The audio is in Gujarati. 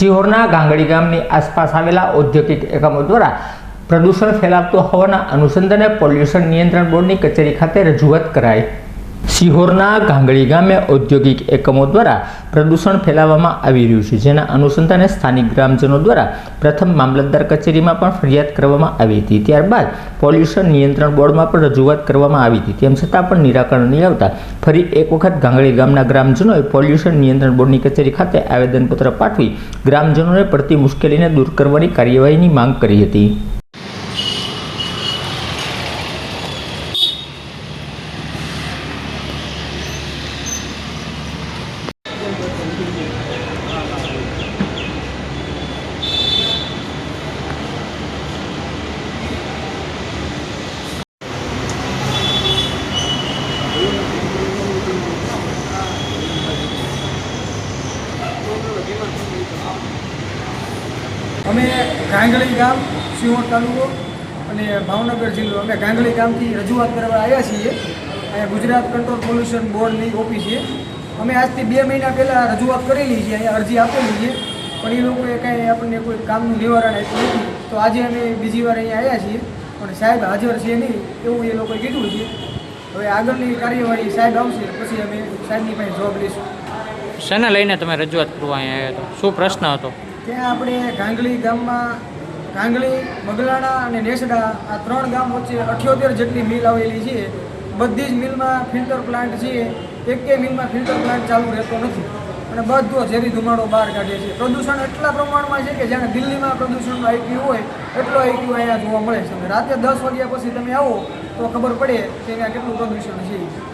સિહોરના ગાંગડી ગામની આસપાસ આવેલા ઔદ્યોગિક એકમો દ્વારા પ્રદૂષણ ફેલાવતો હોવાના અનુસંધાને પોલ્યુશન નિયંત્રણ બોર્ડની કચેરી ખાતે રજૂઆત કરાઈ। સિહોરના ગાંગડી ગામે ઔદ્યોગિક એકમો દ્વારા પ્રદૂષણ ફેલાવવામાં આવી રહ્યું છે, જેના અનુસંધાને સ્થાનિક ગ્રામજનો દ્વારા પ્રથમ મામલતદાર કચેરીમાં પણ ફરિયાદ કરવામાં આવી હતી। ત્યારબાદ પોલ્યુશન નિયંત્રણ બોર્ડમાં પણ રજૂઆત કરવામાં આવી હતી, તેમ છતાં પણ નિરાકરણ નહીં આવતા ફરી એક વખત ગાંગડી ગામના ગ્રામજનોએ પોલ્યુશન નિયંત્રણ બોર્ડની કચેરી ખાતે આવેદનપત્ર પાઠવી ગ્રામજનોને પડતી મુશ્કેલીને દૂર કરવાની કાર્યવાહીની માંગ કરી હતી। અમે ગાંગડી ગામ સિહોર તાલુકો અને ભાવનગર જિલ્લો અમે ગાંગડી ગામથી રજૂઆત કરવા આવ્યા છીએ। અહીંયા ગુજરાત કંટ્રોલ પોલ્યુશન બોર્ડની ઓફિસ છે। અમે આજથી 2 મહિના પહેલાં રજૂઆત કરેલી છે, અહીંયા અરજી આપેલી છે, પણ એ લોકોએ કાંઈ આપણને કોઈ કામનું નિવારણ આપ્યું નથી। તો આજે અમે બીજી વાર અહીંયા આવ્યા છીએ, પણ સાહેબ હાજર છે નહીં એવું એ લોકોએ કીધું છે। હવે આગળની કાર્યવાહી સાહેબ આવશે પછી અમે સાહેબની પાસે જવાબ લઈશું। શેને લઈને તમે રજૂઆત કરવા અહીંયા આવ્યા હતા? શું પ્રશ્ન હતો? ત્યાં આપણે ગાંગડી ગામમાં ગાંગડી, બગલાણા અને નેસડા આ 3 ગામ વચ્ચે 78 જેટલી મિલ આવેલી છે। બધી જ મિલમાં ફિલ્ટર પ્લાન્ટ છે, એકેય મિલમાં ફિલ્ટર પ્લાન્ટ ચાલુ રહેતો નથી અને બધો ઝેરી ધુમાડો બહાર કાઢે છે। પ્રદૂષણ એટલા પ્રમાણમાં છે કે જાણે દિલ્હીમાં પ્રદૂષણનું આઈક્યુ હોય એટલો આઈક્યુ અહીંયા જોવા મળે છે। રાતે 10 વાગ્યા પછી તમે આવો તો ખબર પડે કે અહીંયા કેટલું પ્રદૂષણ છે।